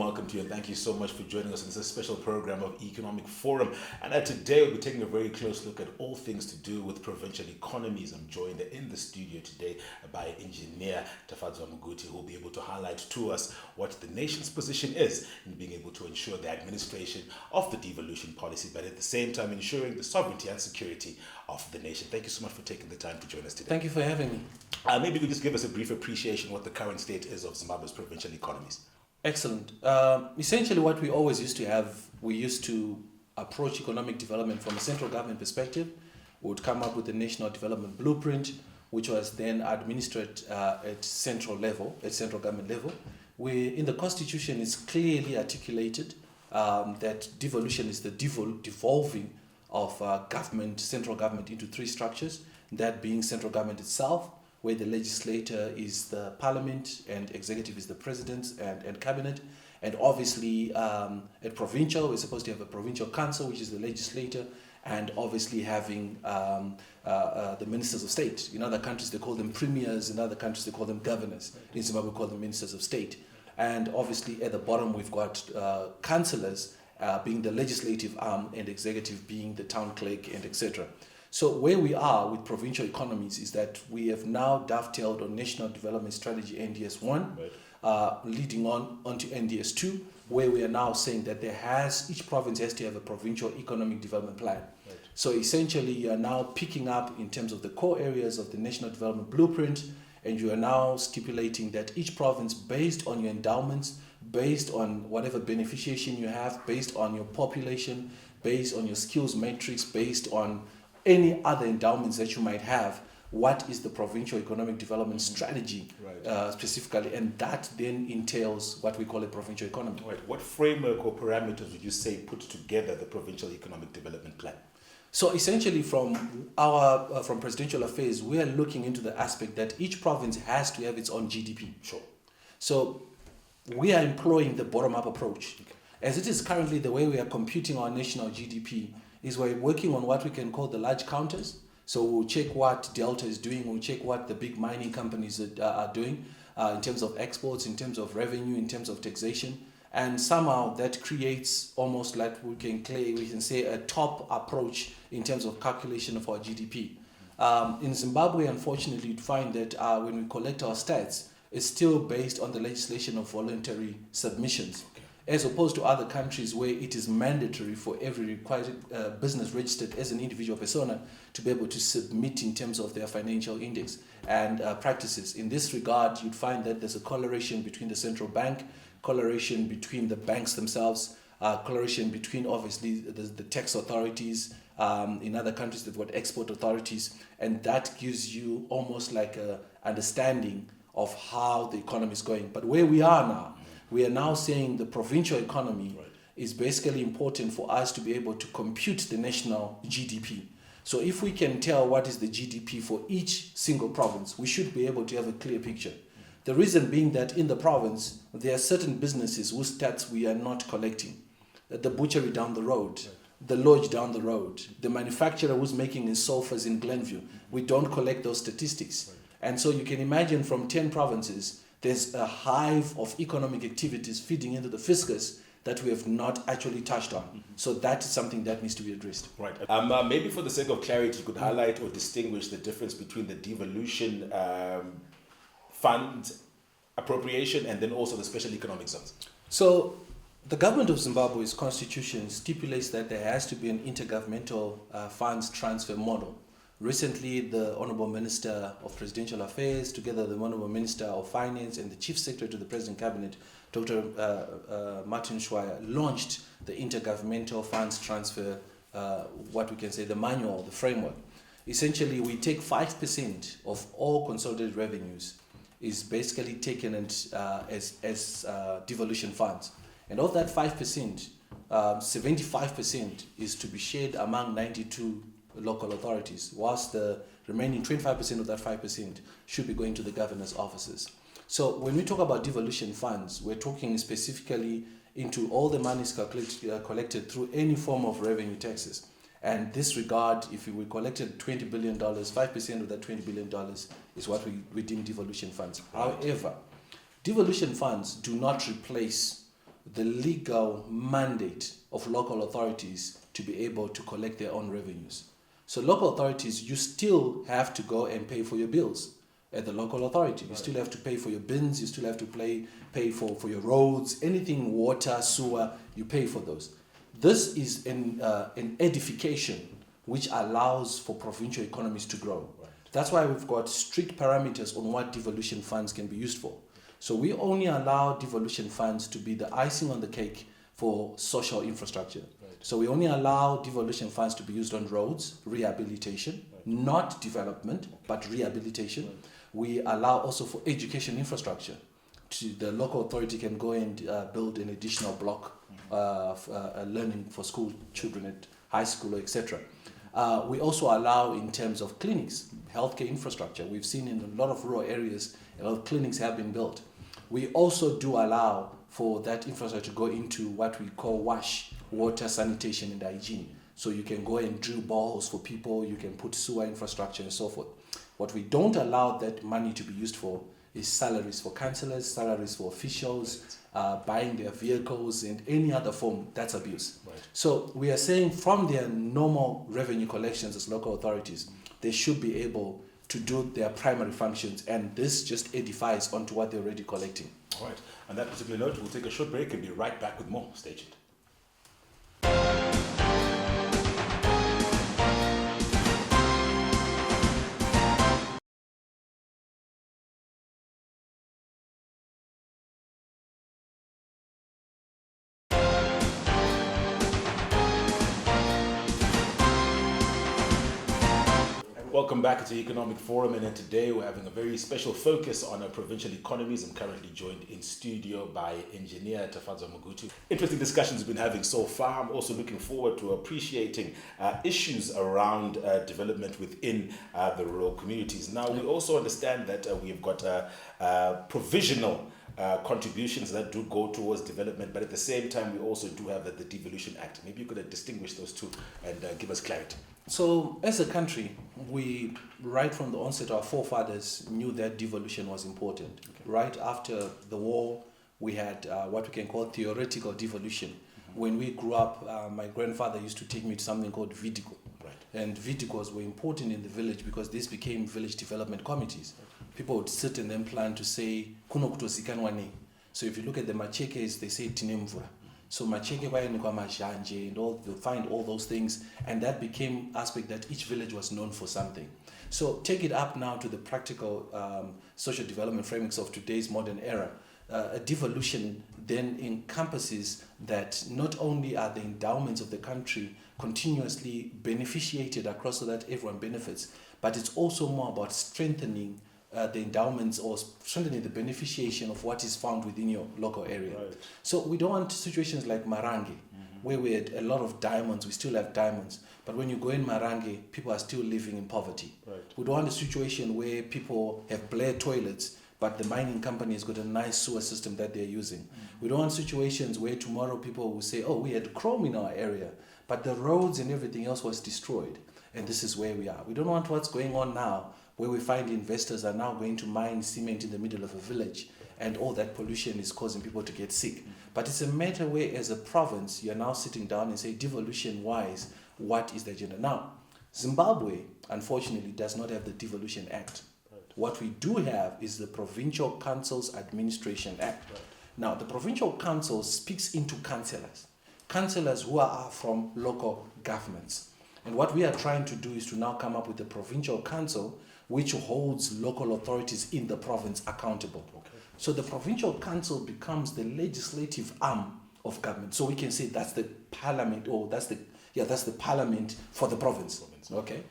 welcome to you, and thank you so much for joining us in this special program of Economic Forum. And today we'll be taking a very close look at all things to do with provincial economies. I'm joined in the studio today by engineer Tafadzwa Muguti, who will be able to highlight to us what the nation's position is in being able to ensure the administration of the devolution policy, but at the same time ensuring the sovereignty and security of the nation. Thank you so much for taking the time to join us today. Thank you for having me. Maybe you could just give us a brief appreciation what the current state is of Zimbabwe's provincial economies. Excellent. Essentially what we always used to have, we used to approach economic development from a central government perspective. We would come up with a national development blueprint, which was then administered at central government level. In the constitution, it's clearly articulated that devolution is the devolving of central government into three structures, that being central government itself, where the legislator is the parliament and executive is the president and cabinet. And obviously at provincial, we're supposed to have a provincial council, which is the legislator, and obviously having the ministers of state. In other countries, they call them premiers. In other countries, they call them governors. In Zimbabwe, we call them ministers of state. And obviously at the bottom, we've got councillors being the legislative arm and executive being the town clerk and etc. So where we are with provincial economies is that we have now dovetailed on National Development Strategy NDS1, leading onto NDS2, where we are now saying that each province has to have a provincial economic development plan. Right. So essentially you are now picking up in terms of the core areas of the National Development Blueprint, and you are now stipulating that each province, based on your endowments, based on whatever beneficiation you have, based on your population, based on your skills matrix, based on any other endowments that you might have, what is the provincial economic development strategy specifically, and that then entails what we call a provincial economy. Right. What framework or parameters would you say put together the provincial economic development plan? So essentially from presidential affairs, we are looking into the aspect that each province has to have its own GDP. Sure. So we are employing the bottom-up approach. Okay. As it is currently, the way we are computing our national GDP is we're working on what we can call the large counters. So we'll check what Delta is doing, we'll check what the big mining companies are doing in terms of exports, in terms of revenue, in terms of taxation. And somehow that creates almost like we can say a top approach in terms of calculation of our GDP. In Zimbabwe, unfortunately, you'd find that when we collect our stats, it's still based on the legislation of voluntary submissions. As opposed to other countries where it is mandatory for every required business registered as an individual persona to be able to submit in terms of their financial index and practices. In this regard, you'd find that there's a correlation between the central bank, correlation between the banks themselves, correlation between obviously the tax authorities. In other countries, they've got export authorities, and that gives you almost like an understanding of how the economy is going. But where we are now, we are now saying the provincial economy is basically important for us to be able to compute the national GDP. So if we can tell what is the GDP for each single province, we should be able to have a clear picture. The reason being that in the province, there are certain businesses whose stats we are not collecting. The butchery down the road, the lodge down the road, the manufacturer who's making his sofas in Glenview. We don't collect those statistics. And so you can imagine from 10 provinces, there's a hive of economic activities feeding into the fiscus that we have not actually touched on. Mm-hmm. So that is something that needs to be addressed. Right. Maybe for the sake of clarity, you could highlight or distinguish the difference between the devolution fund appropriation and then also the special economic zones. So the government of Zimbabwe's constitution stipulates that there has to be an intergovernmental funds transfer model. Recently, the Honorable Minister of Presidential Affairs, together with the Honorable Minister of Finance and the Chief Secretary to the President Cabinet, Dr. Martin Schweier, launched the Intergovernmental Funds Transfer, what we can say the manual, the framework. Essentially, we take 5% of all consolidated revenues is basically taken as devolution funds. And of that 5%, 75% is to be shared among 92 local authorities, whilst the remaining 25% of that 5% should be going to the governor's offices. So when we talk about devolution funds, we're talking specifically into all the monies collected through any form of revenue taxes. And this regard, if we collected $20 billion, 5% of that $20 billion is what we deem devolution funds. However, devolution funds do not replace the legal mandate of local authorities to be able to collect their own revenues. So local authorities, you still have to go and pay for your bills at the local authority. You still have to pay for your bins, you still have to pay for your roads, anything, water, sewer, you pay for those. This is an edification which allows for provincial economies to grow. Right. That's why we've got strict parameters on what devolution funds can be used for. So we only allow devolution funds to be the icing on the cake for social infrastructure. Right. So we only allow devolution funds to be used on roads, rehabilitation, not development, but rehabilitation. Right. We allow also for education infrastructure. The local authority can go and build an additional block of learning for school children at high school, etc. We also allow in terms of clinics, healthcare infrastructure. We've seen in a lot of rural areas, a lot of clinics have been built. We also do allow for that infrastructure to go into what we call WASH, water, sanitation and hygiene. So you can go and drill boreholes for people, you can put sewer infrastructure and so forth. What we don't allow that money to be used for is salaries for councillors, salaries for officials, buying their vehicles and any other form. That's abuse. Right. So we are saying from their normal revenue collections as local authorities, they should be able to do their primary functions, and this just edifies onto what they're already collecting. All right. On that particular note, we'll take a short break and be right back with more. Stay tuned. Welcome back to the Economic Forum, and today we're having a very special focus on provincial economies. I'm currently joined in studio by engineer Tafadzwa Muguti. Interesting discussions we've been having so far. I'm also looking forward to appreciating issues around development within the rural communities. Now, we also understand that we've got provisional contributions that do go towards development, but at the same time, we also do have the Devolution Act. Maybe you could distinguish those two and give us clarity. So as a country, we, right from the onset, our forefathers knew that devolution was important. Okay. Right after the war, we had what we can call theoretical devolution. Mm-hmm. When we grew up, my grandfather used to take me to something called Vidico. Right. And Vidicos were important in the village because these became village development committees. Right. People would sit and then plan to say, Kuno kutosikanwane. So if you look at the Machekes, they say Tinemvura. So macheke kwayanikwa majanje and all, you'll find all those things, and that became aspect that each village was known for something. So take it up now to the practical social development frameworks of today's modern era. A devolution then encompasses that not only are the endowments of the country continuously beneficiated across so that everyone benefits, but it's also more about strengthening the endowments or strengthening the beneficiation of what is found within your local area. Right. So we don't want situations like Marange, where we had a lot of diamonds, we still have diamonds, but when you go in Marange, people are still living in poverty. Right. We don't want a situation where people have Blair toilets, but the mining company has got a nice sewer system that they're using. We don't want situations where tomorrow people will say, oh, we had chrome in our area, but the roads and everything else was destroyed. And this is where we are. We don't want what's going on now, where we find investors are now going to mine cement in the middle of a village, and all that pollution is causing people to get sick. But it's a matter where, as a province, you're now sitting down and say, devolution-wise, what is the agenda? Now, Zimbabwe, unfortunately, does not have the Devolution Act. Right. What we do have is the Provincial Council's Administration Act. Right. Now, the Provincial Council speaks into councillors who are from local governments. And what we are trying to do is to now come up with the Provincial Council, which holds local authorities in the province accountable. Okay. So the Provincial Council becomes the legislative arm of government. So we can say that's the parliament, or that's the parliament for the province. Okay,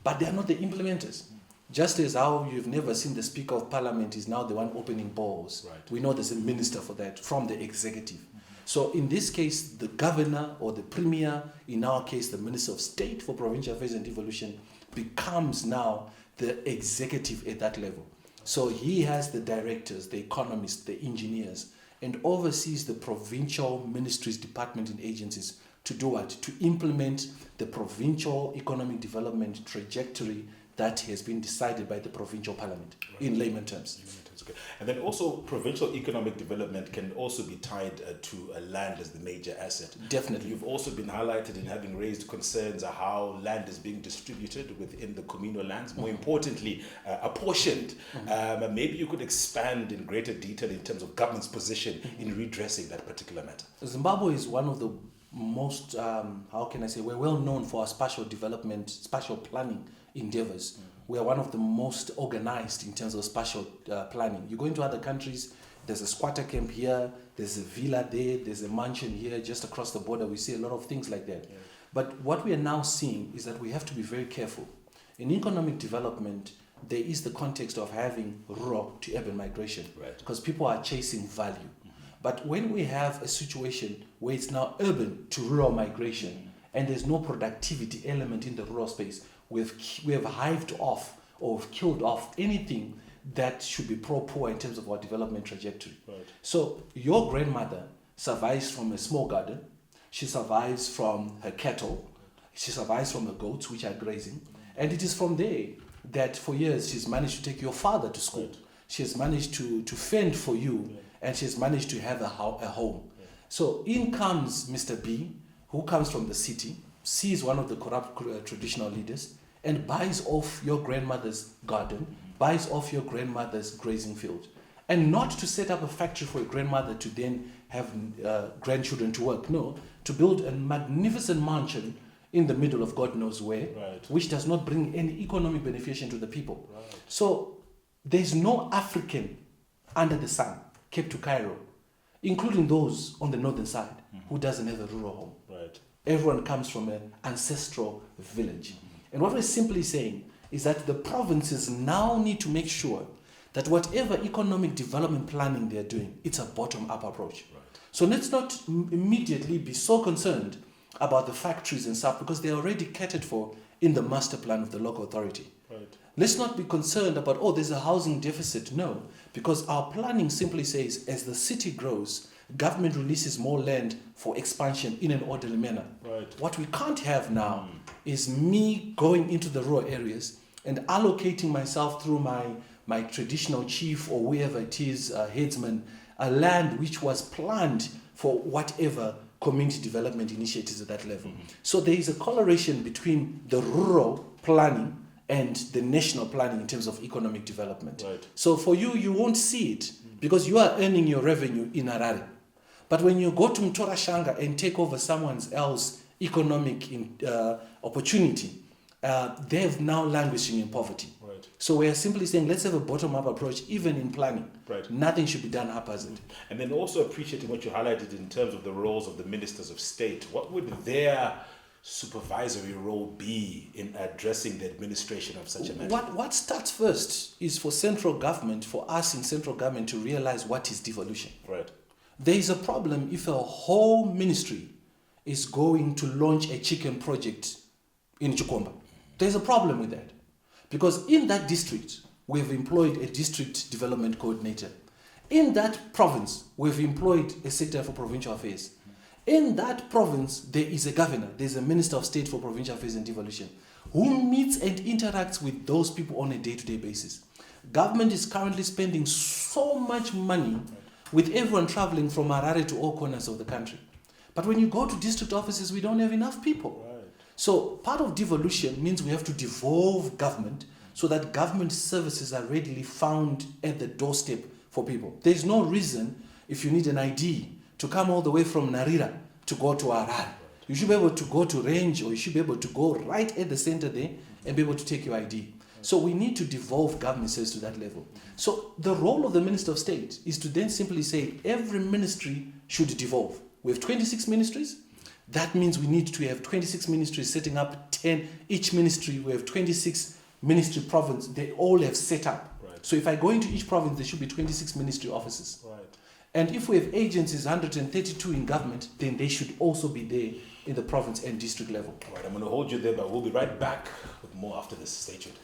but they are not the implementers. Just as how you've never seen the Speaker of Parliament is now the one opening balls. Right. We know there's a minister for that from the executive. So in this case, the governor or the premier, in our case, the Minister of State for Provincial Affairs and Devolution, becomes now the executive at that level. So he has the directors, the economists, the engineers, and oversees the provincial ministries, departments, and agencies to do what? To implement the provincial economic development trajectory that has been decided by the provincial parliament, in layman terms. Okay. And then also provincial economic development can also be tied to land as the major asset. Definitely. You've also been highlighted in having raised concerns of how land is being distributed within the communal lands, more importantly, apportioned. Maybe you could expand in greater detail in terms of government's position in redressing that particular matter. Zimbabwe is one of the most, we're well known for our spatial development, spatial planning endeavors. We are one of the most organized in terms of spatial planning. You go into other countries, there's a squatter camp here, there's a villa there, there's a mansion here, just across the border. We see a lot of things like that. Yeah. But what we are now seeing is that we have to be very careful. In economic development, there is the context of having rural to urban migration, because people are chasing value. But when we have a situation where it's now urban to rural migration and there's no productivity element in the rural space, we have hived off or killed off anything that should be pro-poor in terms of our development trajectory. So your grandmother survives from a small garden, she survives from her cattle, she survives from the goats which are grazing, and it is from there that for years she's managed to take your father to school. She has managed to fend for you, and she has managed to have a home. So in comes Mr. B, who comes from the city, sees one of the corrupt traditional leaders, and buys off your grandmother's garden, buys off your grandmother's grazing field. And not to set up a factory for your grandmother to then have grandchildren to work. No, to build a magnificent mansion in the middle of God knows where, which does not bring any economic beneficiation to the people. So there's no African under the sun kept to Cairo, including those on the northern side, who doesn't have a rural home. Everyone comes from an ancestral village. And what we're simply saying is that the provinces now need to make sure that whatever economic development planning they're doing, it's a bottom-up approach. So let's not immediately be so concerned about the factories and stuff, because they're already catered for in the master plan of the local authority. Let's not be concerned about, there's a housing deficit. No, because our planning simply says, as the city grows, government releases more land for expansion in an orderly manner. What we can't have now is me going into the rural areas and allocating myself through my traditional chief or whoever it is, headsman, a land which was planned for whatever community development initiatives at that level. So there is a correlation between the rural planning and the national planning in terms of economic development. So for you, you won't see it because you are earning your revenue in Harare. But when you go to Mtorashanga and take over someone else's economic opportunity, they're now languishing in poverty. So we are simply saying, let's have a bottom-up approach, even in planning. Nothing should be done haphazard. And then also appreciating what you highlighted in terms of the roles of the ministers of state. What would their supervisory role be in addressing the administration of such a matter? What starts first is for central government, for us in central government to realize what is devolution. There is a problem if a whole ministry is going to launch a chicken project in Chukwamba. There's a problem with that. Because in that district, we've employed a district development coordinator. In that province, we've employed a secretary for provincial affairs. In that province, there is a governor, there's a minister of state for provincial affairs and devolution, who meets and interacts with those people on a day-to-day basis. Government is currently spending so much money with everyone traveling from Harare to all corners of the country. But when you go to district offices, we don't have enough people. So part of devolution means we have to devolve government so that government services are readily found at the doorstep for people. There's no reason, if you need an ID, to come all the way from Narira to go to Harare. You should be able to go to Range, or you should be able to go right at the center there and be able to take your ID. So we need to devolve government services to that level. So the role of the Minister of State is to then simply say every ministry should devolve. We have 26 ministries. That means we need to have 26 ministries setting up 10. Each ministry, we have 26 ministry province. They all have set up. So if I go into each province, there should be 26 ministry offices. And if we have agencies, 132 in government, then they should also be there in the province and district level. I'm going to hold you there, but we'll be right back with more after this. Stay tuned.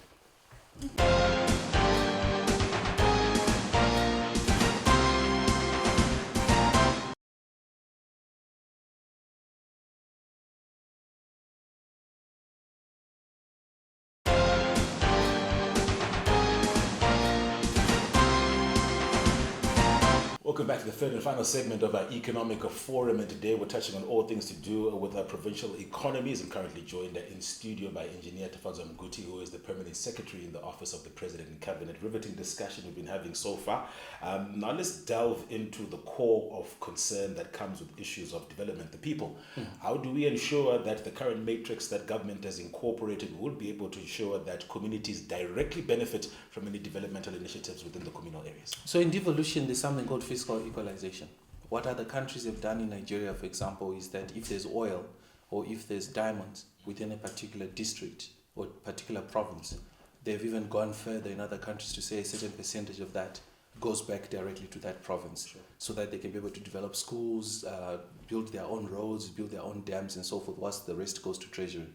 Welcome back to the third and final segment of our Economic Forum, and today we're touching on all things to do with our provincial economies. I'm currently joined in studio by Engineer Tafadzwa Muguti, who is the Permanent Secretary in the Office of the President and Cabinet. Riveting discussion we've been having so far. Now let's delve into the core of concern that comes with issues of development, the people. How do we ensure that the current matrix that government has incorporated will be able to ensure that communities directly benefit from any developmental initiatives within the communal areas? So in devolution, there's something called fiscal equalization. What other countries have done in Nigeria, for example, is that if there's oil or if there's diamonds within a particular district or particular province, they've even gone further in other countries to say a certain percentage of that goes back directly to that province, Sure. so that they can be able to develop schools, build their own roads, build their own dams and so forth, whilst the rest goes to treasury.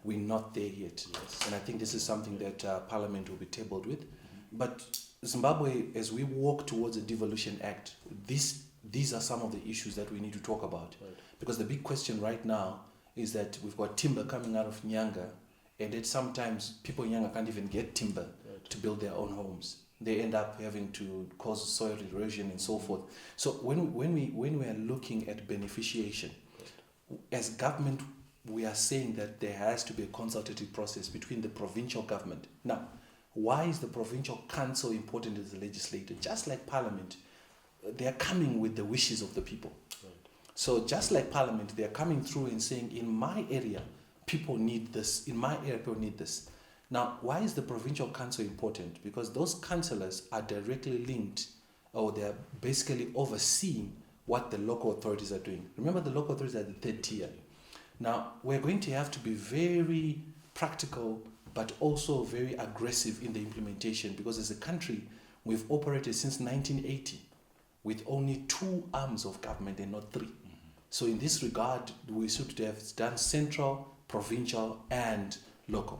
We're not there yet. Yes. And I think this is something that Parliament will be tabled with. But Zimbabwe, as we walk towards a Devolution Act, these are some of the issues that we need to talk about. Right. Because the big question right now is that we've got timber coming out of Nyanga, and that sometimes people in Nyanga can't even get timber to build their own homes. They end up having to cause soil erosion and so forth. So when we are looking at beneficiation, as government, we are saying that there has to be a consultative process between the provincial government. Now, why is the provincial council important as a legislator? Just like Parliament, they are coming with the wishes of the people. Right. So just like Parliament, they are coming through and saying, in my area, people need this. In my area, people need this. Now, why is the provincial council important? Because those councillors are directly linked, or they are basically overseeing what the local authorities are doing. Remember, the local authorities are the third tier. Now, we're going to have to be very practical, but also very aggressive in the implementation, because as a country, we've operated since 1980 with only 2 arms of government and not 3. So in this regard, we should have done central, provincial, and local.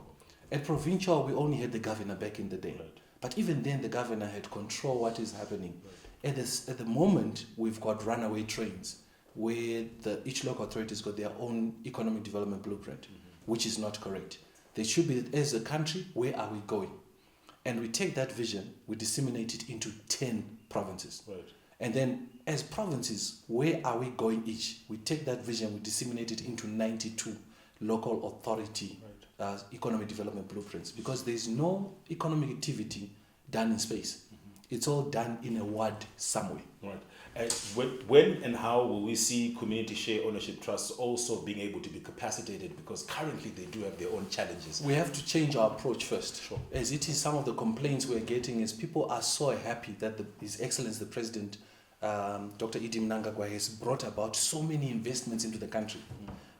At provincial, we only had the governor back in the day. Right. But even then, the governor had control what is happening. Right. At the moment, we've got runaway trains where each local authority's got their own economic development blueprint, which is not correct. They should be, as a country, where are we going? And we take that vision, we disseminate it into 10 provinces. Right. And then, as provinces, where are we going each? We take that vision, we disseminate it into 92 local authority economic development blueprints, because there's no economic activity done in space. It's all done in a ward somewhere. Right. And when and how will we see community share ownership trusts also being able to be capacitated? Because currently they do have their own challenges. We have to change our approach first. Sure. As it is, some of the complaints we're getting is people are so happy that His Excellency the President, Dr. Idi Mnangagwa, has brought about so many investments into the country.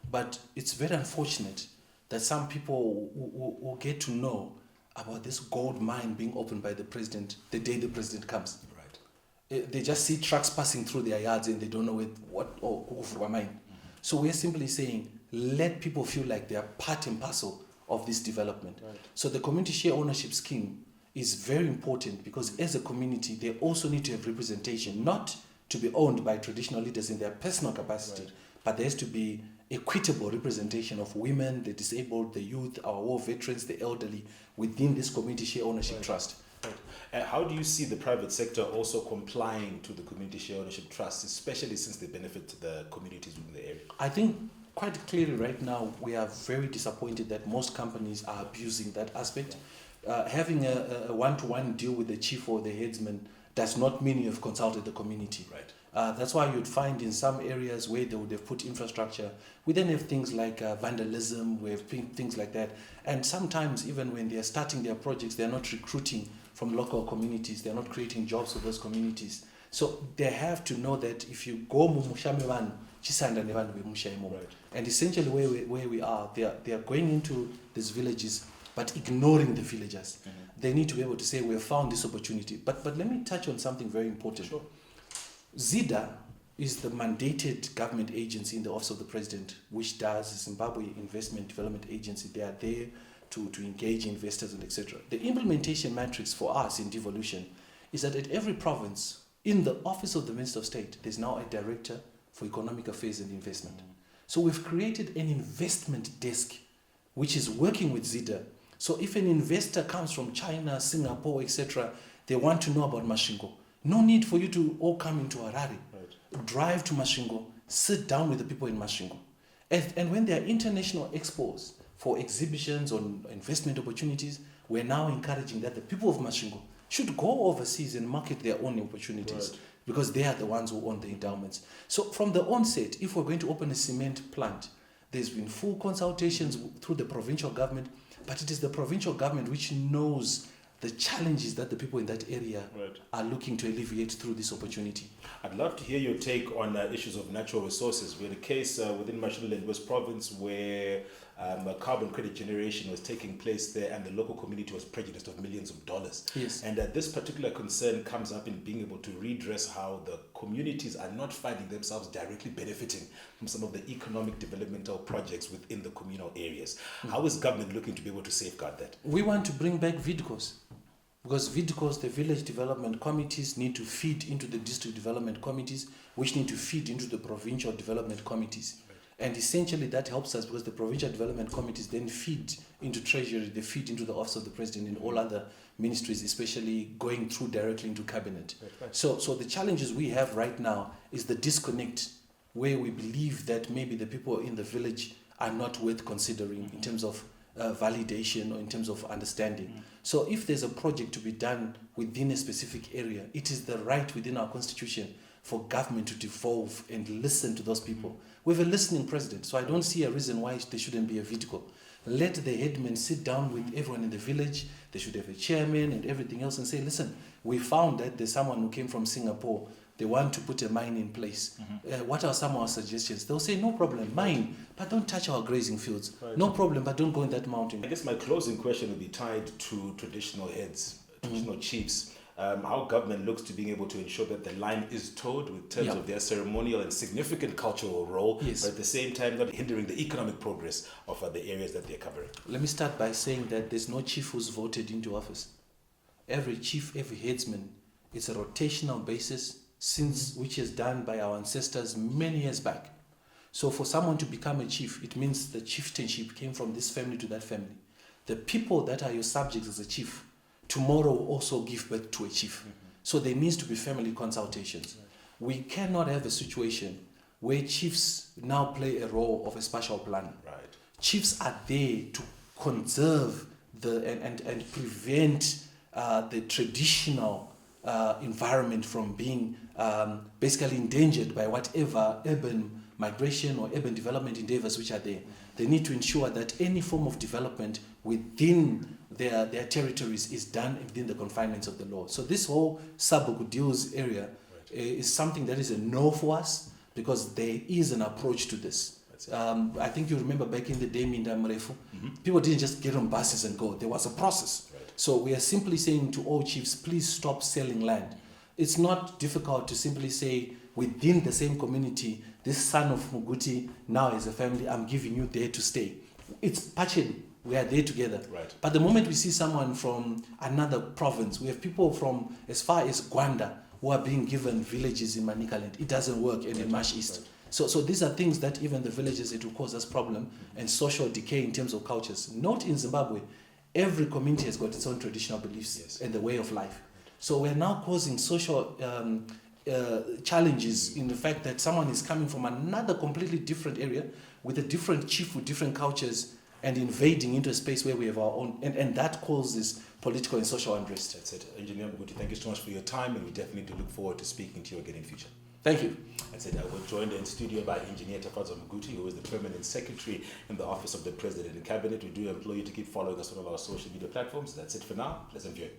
But it's very unfortunate that some people will get to know about this gold mine being opened by the President the day the President comes. Right. They just see trucks passing through their yards and they don't know what mine. So we're simply saying, let people feel like they are part and parcel of this development. Right. So the community share ownership scheme is very important, because as a community, they also need to have representation, not to be owned by traditional leaders in their personal capacity, Right. but there has to be equitable representation of women, the disabled, the youth, our war veterans, the elderly, within this community share ownership Right. trust. Right. And how do you see the private sector also complying to the community share ownership trusts, especially since they benefit the communities within the area? I think quite clearly right now, we are very disappointed that most companies are abusing that aspect. Having a one-to-one deal with the chief or the headsman does not mean you have consulted the community. Right. That's why you'd find in some areas where they would have put infrastructure, we then have things like vandalism, we have things like that. And sometimes even when they're starting their projects, they're not recruiting from local communities, they're not creating jobs for those communities. So they have to know that if you go mumushame vanu, chisanda ne vanhu vemushaimo. Right. And essentially where we are, they are going into these villages but ignoring the villagers. They need to be able to say, we have found this opportunity. But let me touch on something very important. Sure. ZIDA is the mandated government agency in the Office of the President, which does Zimbabwe Investment Development Agency. They are there to engage investors and etc. The implementation matrix for us in devolution is that at every province, in the Office of the Minister of State, there's now a Director for Economic Affairs and Investment. So we've created an investment desk which is working with ZIDA. So if an investor comes from China, Singapore, etc., they want to know about Mashingo, No need for you to all come into Harare. Right. Drive to Masvingo, sit down with the people in Masvingo. And when there are international expos for exhibitions on investment opportunities, we're now encouraging that the people of Masvingo should go overseas and market their own opportunities, Right. because they are the ones who own the endowments. So from the onset, if we're going to open a cement plant, there's been full consultations through the provincial government, but it is the provincial government which knows the challenges that the people in that area Right. are looking to alleviate through this opportunity. I'd love to hear your take on issues of natural resources. We had a case within Masvingo West Province where a carbon credit generation was taking place there, and the local community was prejudiced of millions of dollars. Yes. And this particular concern comes up in being able to redress how the communities are not finding themselves directly benefiting from some of the economic developmental projects within the communal areas. How is government looking to be able to safeguard that? We want to bring back VIDCOs, because VIDCOs, the village development committees, need to feed into the district development committees, which need to feed into the provincial development committees. And essentially that helps us, because the provincial development committees then feed into treasury, they feed into the office of the president and all other ministries, especially going through directly into cabinet. Right. So the challenges we have right now is the disconnect, where we believe that maybe the people in the village are not worth considering in terms of validation or in terms of understanding. So if there's a project to be done within a specific area, it is the right within our constitution for government to devolve and listen to those people. We have a listening president, so I don't see a reason why there shouldn't be a VIDCO. Let the headmen sit down with everyone in the village. They should have a chairman and everything else and say, listen, we found that there's someone who came from Singapore. They want to put a mine in place. What are some of our suggestions? They'll say, no problem, mine, but don't touch our grazing fields. Right. No problem, but don't go in that mountain. I guess my closing question would be tied to traditional heads, traditional chiefs. How government looks to being able to ensure that the line is towed with terms of their ceremonial and significant cultural role, Yes. but at the same time not hindering the economic progress of the areas that they're covering. Let me start by saying that there's no chief who's voted into office. Every chief, every headsman, it's a rotational basis, which is done by our ancestors many years back. So for someone to become a chief, it means the chieftainship came from this family to that family. The people that are your subjects as a chief, tomorrow will also give birth to a chief. So there needs to be family consultations. We cannot have a situation where chiefs now play a role of a spatial planner. Right. Chiefs are there to conserve and prevent the traditional environment from being basically endangered by whatever urban migration or urban development endeavors which are there. They need to ensure that any form of development within their territories is done within the confinements of the law. So this whole sub-Deals area is something that is a no for us, because there is an approach to this. I think you remember back in the day, Minda Mrefu, people didn't just get on buses and go. There was a process. Right. So we are simply saying to all chiefs, please stop selling land. It's not difficult to simply say, within the same community, this son of Muguti now as a family, I'm giving you there to stay. It's partially. We are there together. Right. But the moment we see someone from another province, we have people from as far as Gwanda who are being given villages in Manicaland. It doesn't work in Mash East. So these are things that even the villages, it will cause us problem and social decay in terms of cultures. Not in Zimbabwe. Every community has got its own traditional beliefs and the way of life. So we're now causing social challenges in the fact that someone is coming from another completely different area with a different chief with different cultures and invading into a space where we have our own, and that causes political and social unrest. That's it. Engineer Muguti, thank you so much for your time, and we definitely look forward to speaking to you again in future. Thank you. That's it. We're joined in studio by Engineer Tafadzwa Muguti, who is the Permanent Secretary in the Office of the President and Cabinet. We do implore you to keep following us on all our social media platforms. That's it for now. Pleasant viewing.